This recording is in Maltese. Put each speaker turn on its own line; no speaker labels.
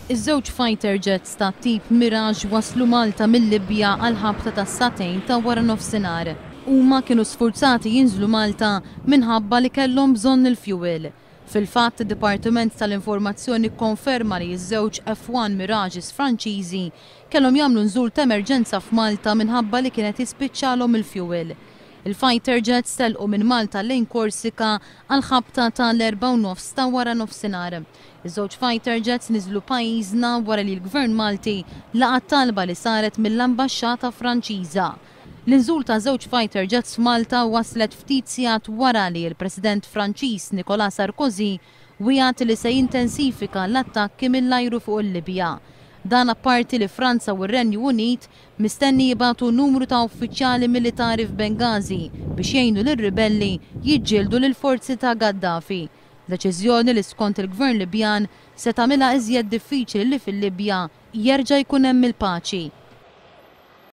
Iż-żewġ fighter jets ta' tip Mirage waslu Malta mill-Libja għal ħabta ta' satejn ta' wara nofsinhar. Huma kienu sfurzati jinżlu Malta minħabba li kellhom bżonn il-fuel. Fil-fatt, id-Dipartiment tal-Informazzjoni konferma li ż-żewġ F1 Mirages Franċiżi kellhom jagħmlu nżul ta' emerġenza f'Malta minħabba li kienet jispiċċalhom il-fuel. Il-fighter jets telqu minn Malta lejn Korsika għal ħabta tal-4:30 ta' wara nofsinhar. Iż-żewġ fighter jets niżlu pajjiżna wara li l-Gvern Malti laqa talba li saret mill-Ambaxxata Franċiża. L-inżul ta' żewġ fighter jets f'Malta waslet ftit sigħat wara li l-President Franċiż Nicolas Sarkozy wieħed li se jintensifika l-attakki mill-ajru fuq il-Libja. Dan apparti li Franza u r-Renju Unit mistenni jibgħatu numru ta' uffiċjali militari f'Benghazi biex jgħinu lir-ribelli jiġġieldu lill-forzi ta' Gaddafi. Deċiżjoni li skont il-Gvern Libjan se tagħmilha iżjed diffiċli li fil-Libja jerġa' jkun hemm il-paċi.